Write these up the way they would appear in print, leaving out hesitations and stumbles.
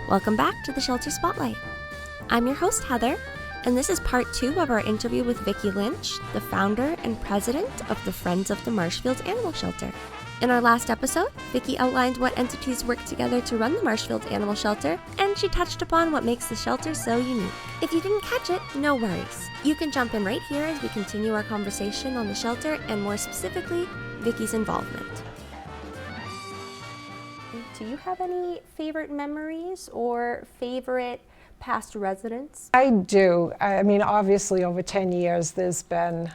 Welcome back to the Shelter Spotlight. I'm your host, Heather, and this is part 2 of our interview with Vicky Lynch, the founder and president of the Friends of the Marshfield Animal Shelter. In our last episode, Vicky outlined what entities work together to run the Marshfield Animal Shelter, and she touched upon what makes the shelter so unique. If you didn't catch it, no worries. You can jump in right here as we continue our conversation on the shelter and more specifically, Vicky's involvement. Do you have any favorite memories or favorite past residents? I do. I mean, obviously over 10 years there's been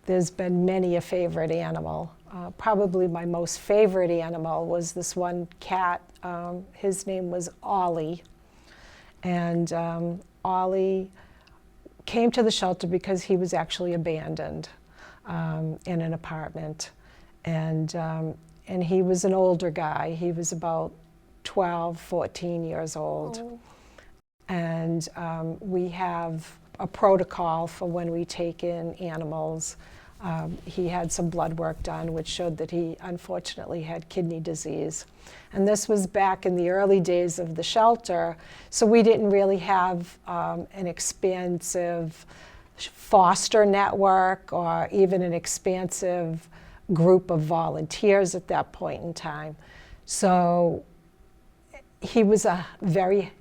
many a favorite animal. Probably my most favorite animal was this one cat. His name was Ollie. And Ollie came to the shelter because he was actually abandoned in an apartment. And he was an older guy. He was about 12, 14 years old. Oh. And we have a protocol for when we take in animals. He had some blood work done which showed that he unfortunately had kidney disease. And this was back in the early days of the shelter, so we didn't really have an expansive foster network or even an expansive group of volunteers at that point in time. So he was a very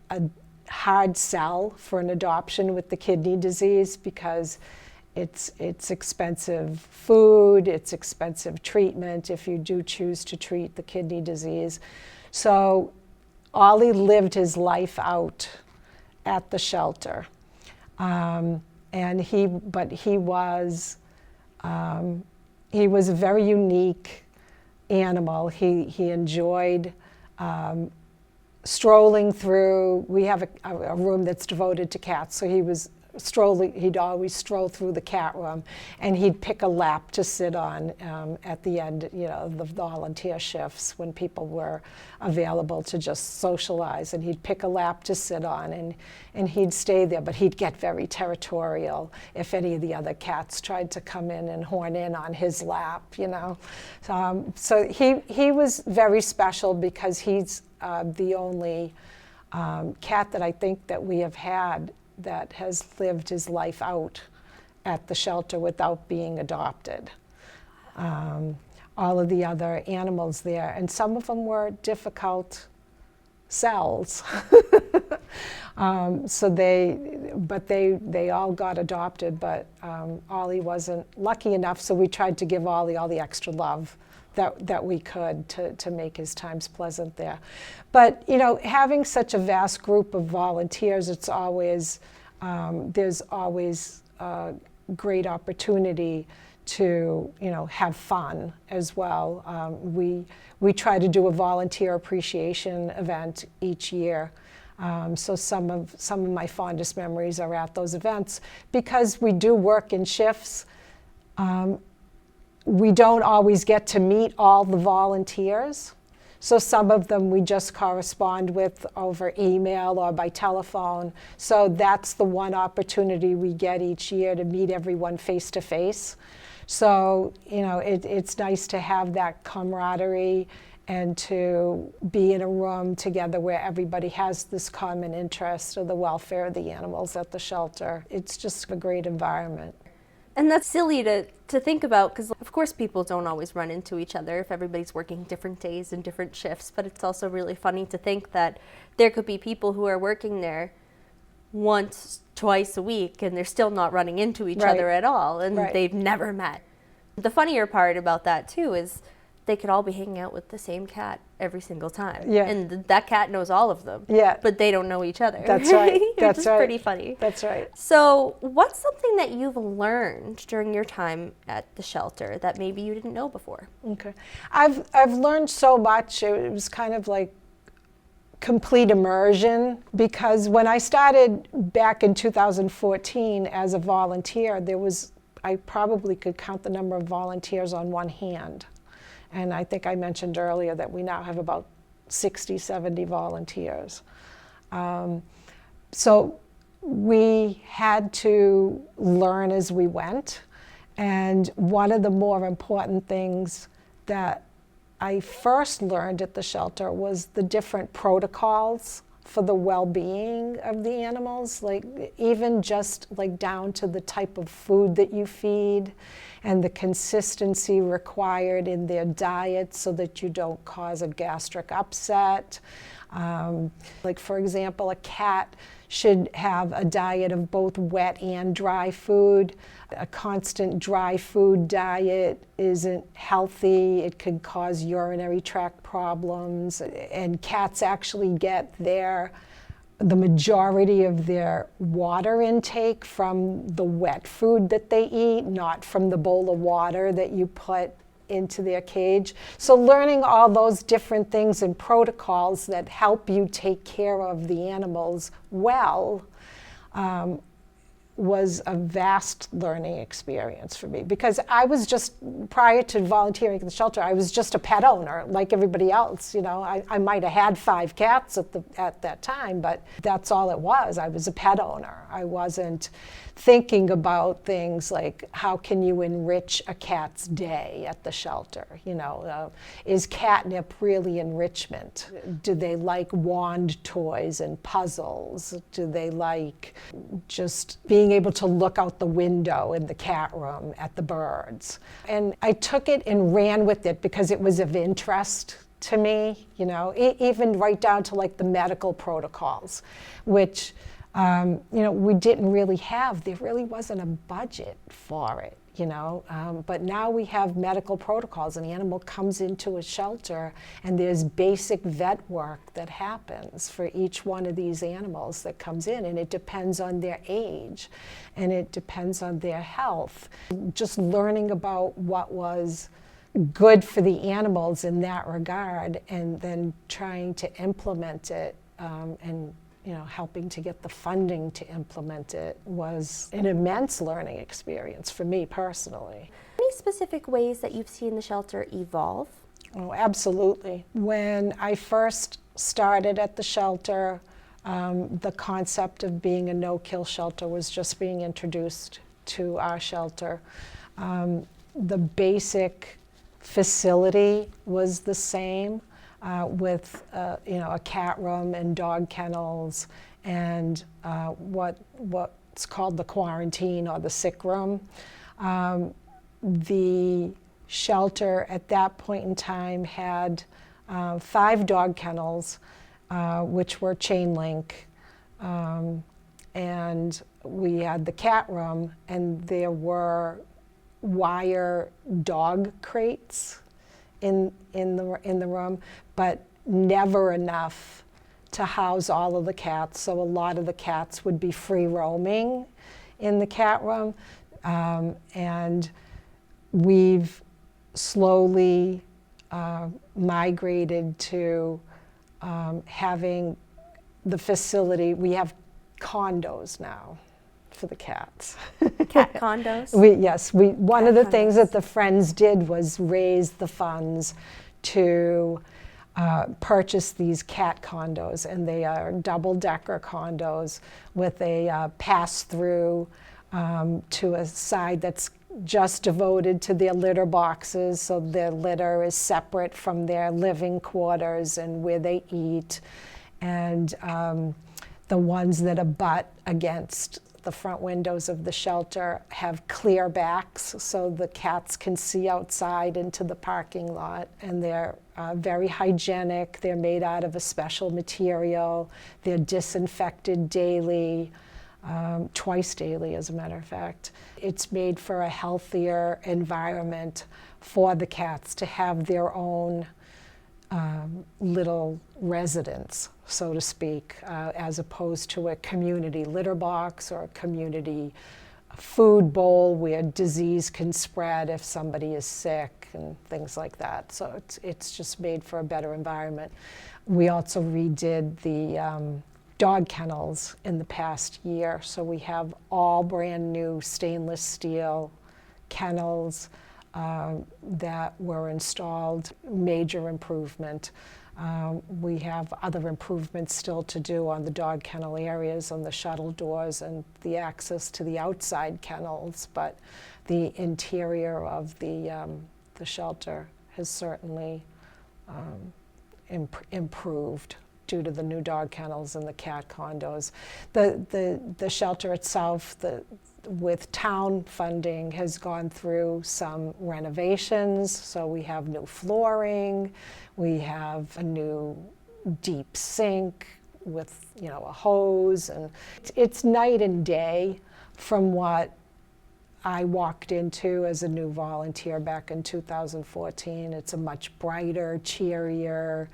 hard sell for an adoption with the kidney disease because it's expensive food, it's expensive treatment if you do choose to treat the kidney disease. So Ollie lived his life out at the shelter. He was a very unique animal. He enjoyed strolling through. We have a room that's devoted to cats, so he'd always stroll through the cat room, and he'd pick a lap to sit on at the end, of the volunteer shifts when people were available to just socialize, and he'd pick a lap to sit on, and he'd stay there, but he'd get very territorial if any of the other cats tried to come in and horn in on his lap, So he was very special because he's the only cat that I think that we have had that has lived his life out at the shelter without being adopted. All of the other animals there, and some of them were difficult sells. So they all got adopted, but Ollie wasn't lucky enough, so we tried to give Ollie all the extra love that we could to make his times pleasant there. But having such a vast group of volunteers, it's always there's always a great opportunity to have fun as well. We try to do a volunteer appreciation event each year. So some of my fondest memories are at those events because we do work in shifts. We don't always get to meet all the volunteers. So some of them we just correspond with over email or by telephone. So that's the one opportunity we get each year to meet everyone face to face. So, it's nice to have that camaraderie and to be in a room together where everybody has this common interest of the welfare of the animals at the shelter. It's just a great environment. And that's silly to think about because, of course, people don't always run into each other if everybody's working different days and different shifts. But it's also really funny to think that there could be people who are working there once, twice a week, and they're still not running into each other at all, and they've never met. The funnier part about that, too, is they could all be hanging out with the same cat every single time. Yeah. And that cat knows all of them. Yeah. But they don't know each other. That's right. That's Which is right. pretty funny. That's right. So what's something that you've learned during your time at the shelter that maybe you didn't know before? Okay. I've learned so much. It was kind of like complete immersion because when I started back in 2014 as a volunteer, I probably could count the number of volunteers on one hand. And I think I mentioned earlier that we now have about 60, 70 volunteers. So we had to learn as we went. And one of the more important things that I first learned at the shelter was the different protocols for the well-being of the animals, like even just like down to the type of food that you feed and the consistency required in their diet so that you don't cause a gastric upset. Like for example, a cat should have a diet of both wet and dry food. A constant dry food diet isn't healthy. It could cause urinary tract problems, and cats actually get the majority of their water intake from the wet food that they eat, not from the bowl of water that you put into their cage. So learning all those different things and protocols that help you take care of the animals well was a vast learning experience for me, because I was just, prior to volunteering at the shelter, I was just a pet owner like everybody else. You know, I might have had 5 cats at that time, but that's all it was. I was a pet owner. I wasn't thinking about things like how can you enrich a cat's day at the shelter. You know, is catnip really enrichment? Do they like wand toys and puzzles? Do they like just being able to look out the window in the cat room at the birds? And I took it and ran with it because it was of interest to me, you know, even right down to like the medical protocols, which you know, we didn't really have. There really wasn't a budget for it, you know. But now we have medical protocols. An animal comes into a shelter, and there's basic vet work that happens for each one of these animals that comes in, and it depends on their age, and it depends on their health. Just learning about what was good for the animals in that regard, and then trying to implement it, and you know, helping to get the funding to implement it was an immense learning experience for me personally. Any specific ways that you've seen the shelter evolve? Oh, absolutely. When I first started at the shelter, the concept of being a no-kill shelter was just being introduced to our shelter. The basic facility was the same. With you know, a cat room and dog kennels and what's called the quarantine or the sick room. The shelter at that point in time had 5 dog kennels, which were chain link, and we had the cat room, and there were wire dog crates in the room, but never enough to house all of the cats. So a lot of the cats would be free roaming in the cat room, and we've slowly migrated to having the facility. We have condos now for the cats. Cat condos? One of the things that the Friends did was raise the funds to purchase these cat condos, and they are double-decker condos with a pass-through to a side that's just devoted to their litter boxes, so their litter is separate from their living quarters and where they eat, and the ones that abut against the front windows of the shelter have clear backs so the cats can see outside into the parking lot, and they're very hygienic. They're made out of a special material. They're disinfected daily, twice daily as a matter of fact. It's made for a healthier environment for the cats to have their own little residence, so to speak, as opposed to a community litter box or a community food bowl where disease can spread if somebody is sick and things like that. So it's just made for a better environment. We also redid the dog kennels in the past year, so we have all brand new stainless steel kennels that were installed, major improvement. We have other improvements still to do on the dog kennel areas, on the shuttle doors and the access to the outside kennels, but the interior of the shelter has certainly improved due to the new dog kennels and the cat condos. The shelter itself, with town funding, has gone through some renovations. So we have new flooring, we have a new deep sink with, you know, a hose, and it's night and day from what I walked into as a new volunteer back in 2014. It's a much brighter, cheerier,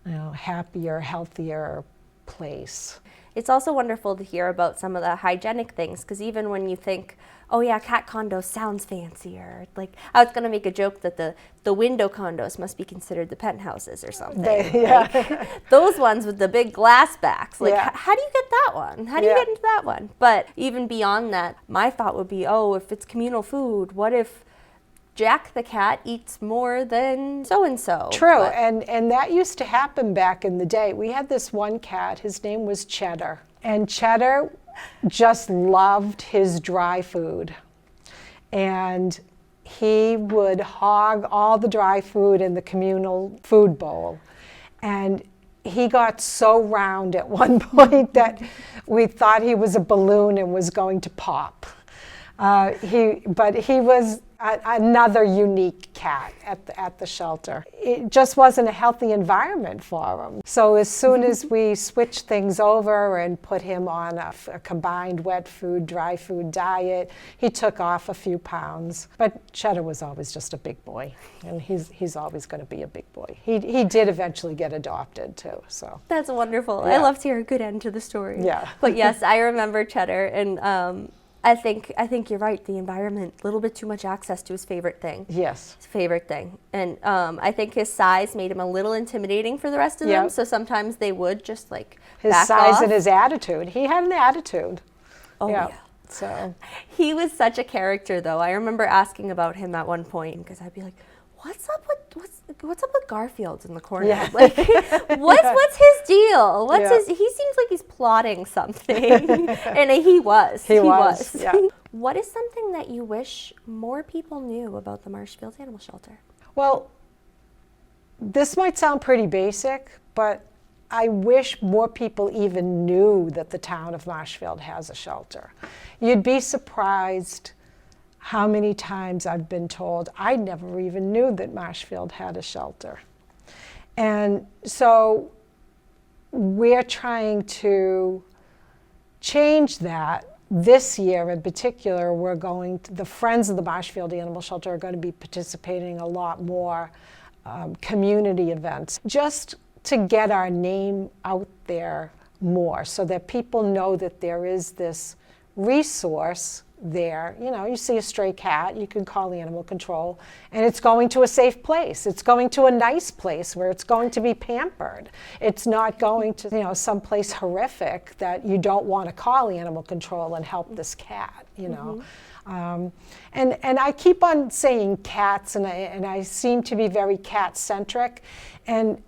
you know, happier, healthier place. It's also wonderful to hear about some of the hygienic things, because even when you think, oh yeah, cat condos sounds fancier. Like, I was going to make a joke that the window condos must be considered the penthouses or something. Like, those ones with the big glass backs. Like, how do you get that one? How do you get into that one? But even beyond that, my thought would be, oh, if it's communal food, what if Jack the cat eats more than so-and-so? True, and that used to happen back in the day. We had this one cat, his name was Cheddar, and Cheddar just loved his dry food. And he would hog all the dry food in the communal food bowl. And he got so round at one point that we thought he was a balloon and was going to pop. But he was another unique cat at the shelter. It just wasn't a healthy environment for him. So as soon as we switched things over and put him on a combined wet food, dry food diet, he took off a few pounds. But Cheddar was always just a big boy, and he's always going to be a big boy. He did eventually get adopted too. So that's wonderful. Yeah. I love to hear a good end to the story. Yeah. But yes, I remember Cheddar, and I think you're right. The environment, a little bit too much access to his favorite thing. Yes. His favorite thing. And I think his size made him a little intimidating for the rest of them. So sometimes they would just like his back size off. and his attitude. He had an attitude. Oh yeah. So he was such a character, though. I remember asking about him at one point because I'd be like, what's up with Garfield in the corner? Yeah. Like, what's his deal? He seems like he's plotting something. And he was. He was. Yeah. What is something that you wish more people knew about the Marshfield Animal Shelter? Well, this might sound pretty basic, but I wish more people even knew that the town of Marshfield has a shelter. You'd be surprised how many times I've been told I never even knew that Marshfield had a shelter. And so we're trying to change that. This year in particular, the Friends of the Marshfield Animal Shelter are going to be participating in a lot more community events, just to get our name out there more so that people know that there is this resource there. You know, you see a stray cat, you can call animal control, and it's going to a safe place. It's going to a nice place where it's going to be pampered. It's not going to, you know, someplace horrific that you don't want to call animal control and help this cat, you know. And I keep on saying cats, and I seem to be very cat-centric, and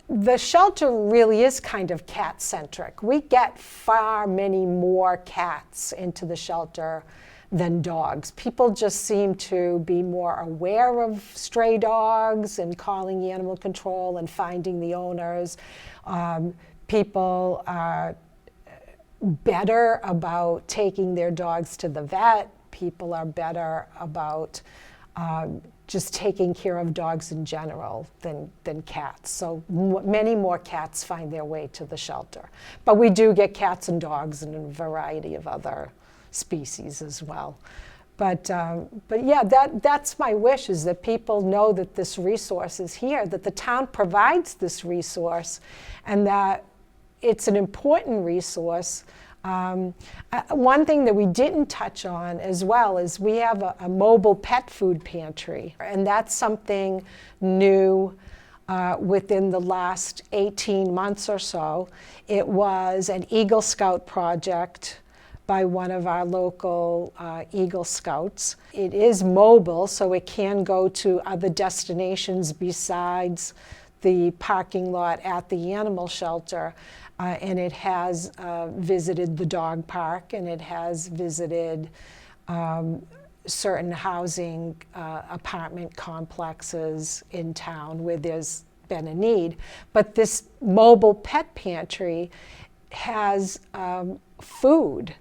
the shelter really is kind of cat-centric. We get far many more cats into the shelter than dogs. People just seem to be more aware of stray dogs and calling animal control and finding the owners. People are better about taking their dogs to the vet. People are better about just taking care of dogs in general than cats. So many more cats find their way to the shelter. But we do get cats and dogs and a variety of other species as well. But yeah, that's my wish, is that people know that this resource is here, that the town provides this resource, and that it's an important resource. One thing that we didn't touch on as well is we have a mobile pet food pantry, and that's something new within the last 18 months or so. It was an Eagle Scout project by one of our local Eagle Scouts. It is mobile, so it can go to other destinations besides the parking lot at the animal shelter. And it has visited the dog park, and it has visited certain housing apartment complexes in town where there's been a need. But this mobile pet pantry has food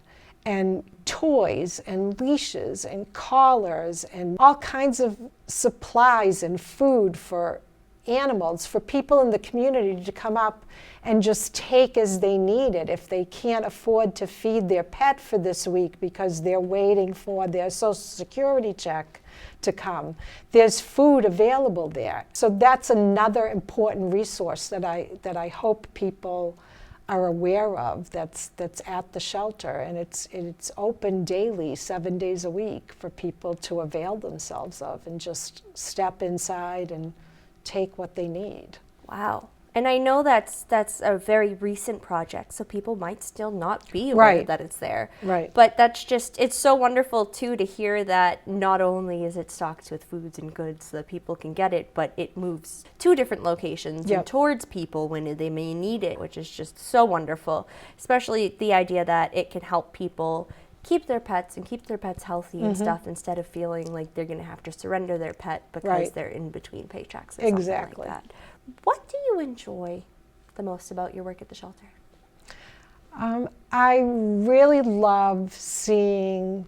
and toys and leashes and collars and all kinds of supplies and food for animals, for people in the community to come up and just take as they need it. If they can't afford to feed their pet for this week because they're waiting for their Social Security check to come, there's food available there. So that's another important resource that I hope people are aware of, that's at the shelter, and it's open daily, 7 days a week, for people to avail themselves of and just step inside and take what they need. Wow. And I know that's a very recent project, so people might still not be aware that it's there. Right. But that's just, it's so wonderful too to hear that not only is it stocked with foods and goods so that people can get it, but it moves to different locations and towards people when they may need it, which is just so wonderful. Especially the idea that it can help people keep their pets and keep their pets healthy and stuff, instead of feeling like they're going to have to surrender their pet because they're in between paychecks or something like that. What do you enjoy the most about your work at the shelter? I really love seeing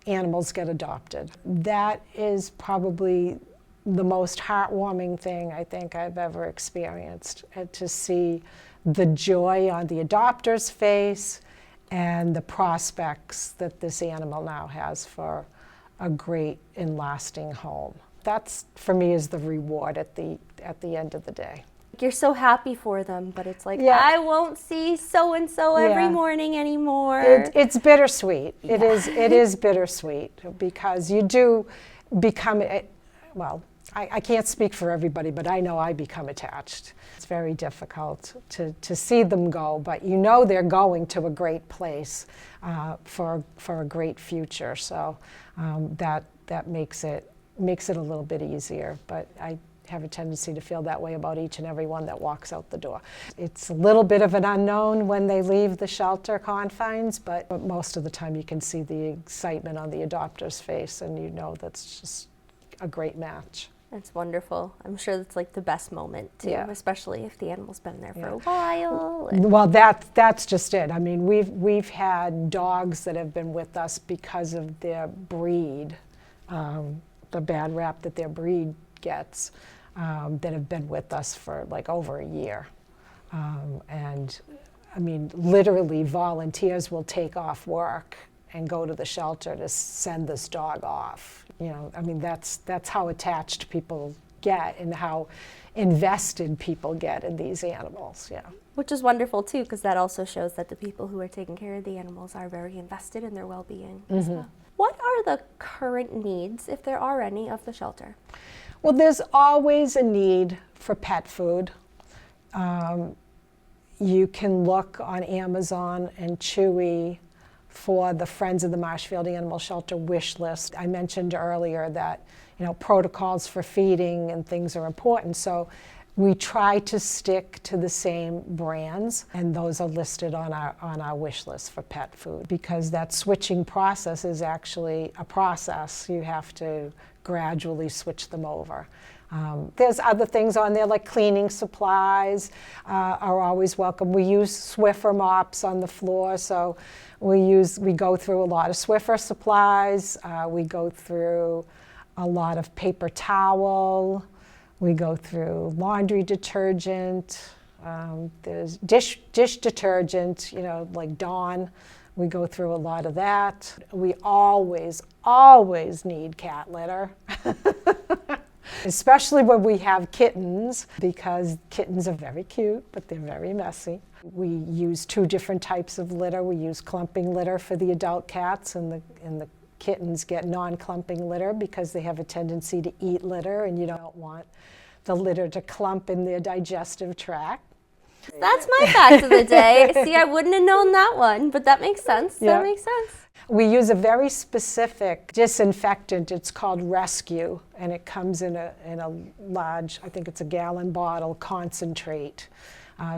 animals get adopted. That is probably the most heartwarming thing I think I've ever experienced, to see the joy on the adopter's face and the prospects that this animal now has for a great and lasting home. That's, for me, is the reward at the end of the day. You're so happy for them, but it's like, I won't see so-and-so every morning anymore. It's bittersweet. It is bittersweet, because you do become, well, I can't speak for everybody, but I know I become attached. It's very difficult to see them go, but you know they're going to a great place for a great future. So that makes it a little bit easier. But I have a tendency to feel that way about each and every one that walks out the door. It's a little bit of an unknown when they leave the shelter confines, but most of the time you can see the excitement on the adopter's face, and you know that's just a great match. That's wonderful. I'm sure that's like the best moment too, especially if the animal's been there for a while. Well, that's just it. I mean, we've had dogs that have been with us because of their breed, the bad rap that their breed gets, that have been with us for like over a year. And I mean, literally volunteers will take off work and go to the shelter to send this dog off. You know, I mean, that's how attached people get and how invested people get in these animals, Which is wonderful too, because that also shows that the people who are taking care of the animals are very invested in their well-being as well. What are the current needs, if there are any, of the shelter? Well, there's always a need for pet food. You can look on Amazon and Chewy for the Friends of the Marshfield Animal Shelter wish list. I mentioned earlier that, you know, protocols for feeding and things are important, so we try to stick to the same brands, and those are listed on our wish list for pet food, because that switching process is actually a process. You have to gradually switch them over. There's other things on there, like cleaning supplies are always welcome. We use Swiffer mops on the floor, so we go through a lot of Swiffer supplies. We go through a lot of paper towel. We go through laundry detergent. There's dish detergent, you know, like Dawn. We go through a lot of that. We always need cat litter. Especially when we have kittens, because kittens are very cute, but they're very messy. We use 2 different types of litter. We use clumping litter for the adult cats, and the kittens get non-clumping litter because they have a tendency to eat litter, and you don't want the litter to clump in their digestive tract. That's my fact of the day. See, I wouldn't have known that one, but that makes sense. That makes sense. We use a very specific disinfectant. It's called Rescue, and it comes in a large, I think it's a gallon bottle, concentrate.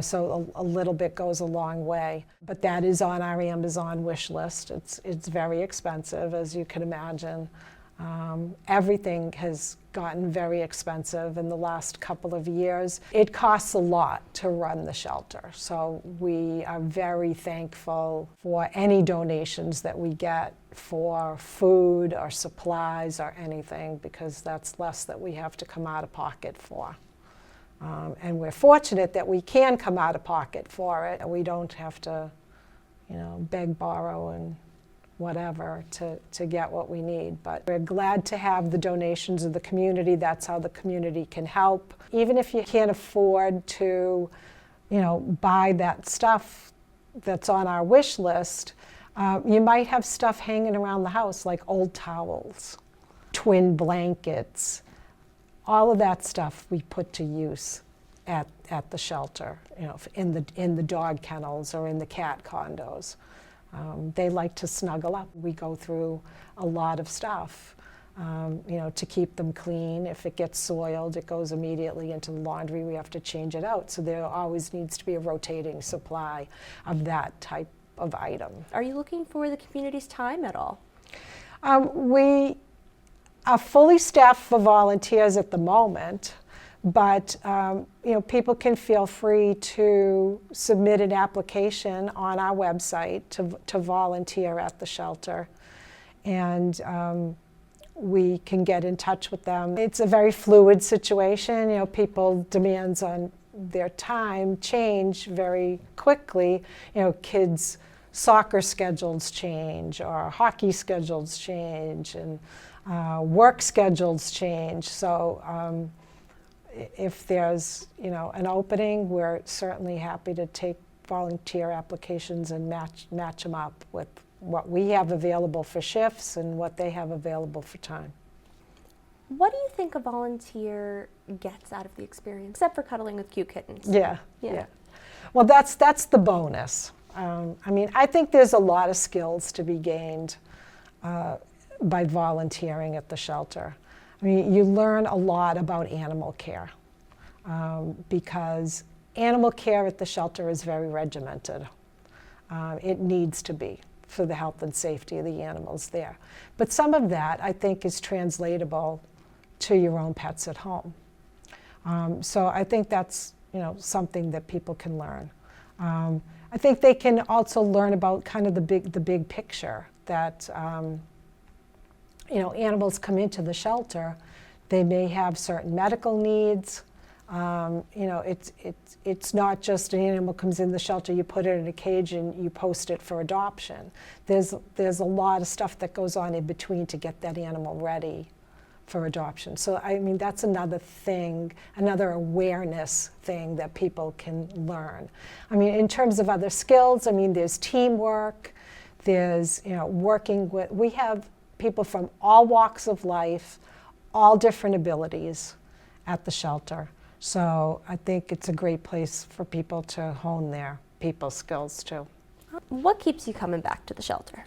So a little bit goes a long way. But that is on our Amazon wish list. It's very expensive, as you can imagine. Everything has gotten very expensive in the last couple of years. It costs a lot to run the shelter, so we are very thankful for any donations that we get for food or supplies or anything, because that's less that we have to come out of pocket for. And we're fortunate that we can come out of pocket for it, and we don't have to, beg, borrow, and whatever to get what we need. But we're glad to have the donations of the community. That's how the community can help. Even if you can't afford to, buy that stuff that's on our wish list, you might have stuff hanging around the house like old towels, twin blankets. All of that stuff we put to use at the shelter, in the dog kennels or in the cat condos. They like to snuggle up. We go through a lot of stuff, to keep them clean. If it gets soiled, it goes immediately into the laundry. We have to change it out. So there always needs to be a rotating supply of that type of item. Are you looking for the community's time at all? We are fully staffed for volunteers at the moment, but people can feel free to submit an application on our website to volunteer at the shelter, and we can get in touch with them. It's a very fluid situation. People demands on their time change very quickly. Kids' soccer schedules change, or hockey schedules change, and work schedules change. So if there's an opening, we're certainly happy to take volunteer applications and match them up with what we have available for shifts and what they have available for time. What do you think a volunteer gets out of the experience, except for cuddling with cute kittens? Yeah. Well, that's the bonus. I think there's a lot of skills to be gained by volunteering at the shelter. You learn a lot about animal care, because animal care at the shelter is very regimented. It needs to be, for the health and safety of the animals there. But some of that, I think, is translatable to your own pets at home. So I think that's something that people can learn. I think they can also learn about kind of the big picture, that animals come into the shelter, they may have certain medical needs. It's not just an animal comes in the shelter, you put it in a cage and you post it for adoption. There's a lot of stuff that goes on in between to get that animal ready for adoption. So that's another thing, another awareness thing that people can learn. In terms of other skills, there's teamwork, there's working with, we have people from all walks of life, all different abilities at the shelter. So I think it's a great place for people to hone their people skills too. What keeps you coming back to the shelter?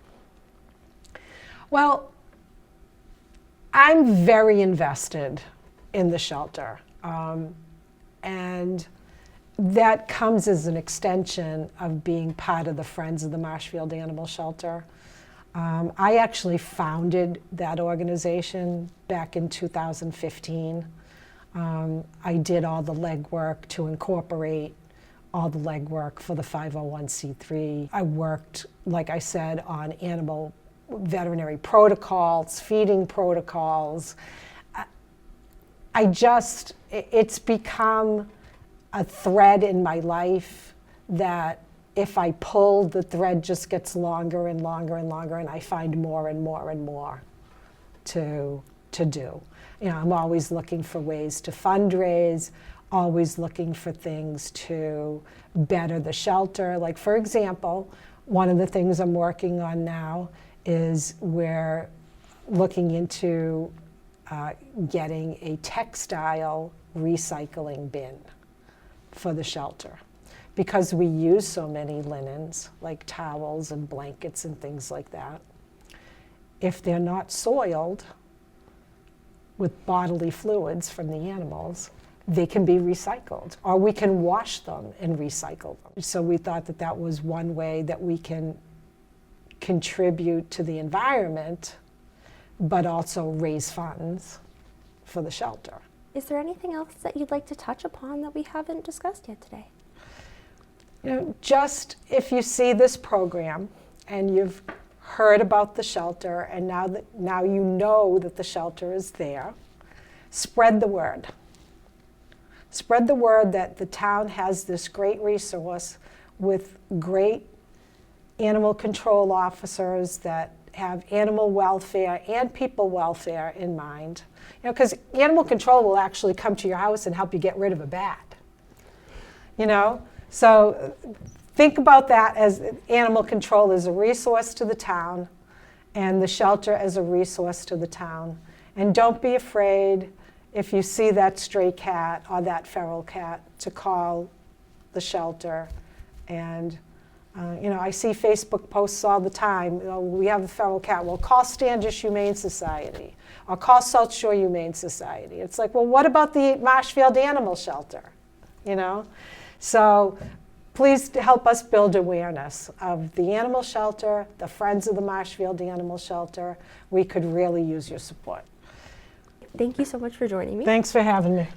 Well, I'm very invested in the shelter, and that comes as an extension of being part of the Friends of the Marshfield Animal Shelter. I actually founded that organization back in 2015. I did all the legwork to incorporate all the legwork for the 501c3. I worked, like I said, on animal veterinary protocols, feeding protocols. It's become a thread in my life that if I pull, the thread just gets longer and longer and longer, and I find more and more and more to do. I'm always looking for ways to fundraise, always looking for things to better the shelter. Like, for example, one of the things I'm working on now is we're looking into getting a textile recycling bin for the shelter. Because we use so many linens, like towels and blankets and things like that, if they're not soiled with bodily fluids from the animals, they can be recycled, or we can wash them and recycle them. So we thought that that was one way that we can contribute to the environment but also raise funds for the shelter. Is there anything else that you'd like to touch upon that we haven't discussed yet today? You know, just if you see this program and you've heard about the shelter and now you know that the shelter is there, spread the word. Spread the word that the town has this great resource with great animal control officers that have animal welfare and people welfare in mind. You know, because animal control will actually come to your house and help you get rid of a bat. You know, so think about that as animal control as a resource to the town and the shelter as a resource to the town. And don't be afraid if you see that stray cat or that feral cat to call the shelter. And you know, I see Facebook posts all the time. You know, we have a feral cat. Well, call Standish Humane Society or call South Shore Humane Society. It's like, well, what about the Marshfield Animal Shelter? You know, so please help us build awareness of the animal shelter, the Friends of the Marshfield Animal Shelter. We could really use your support. Thank you so much for joining me. Thanks for having me.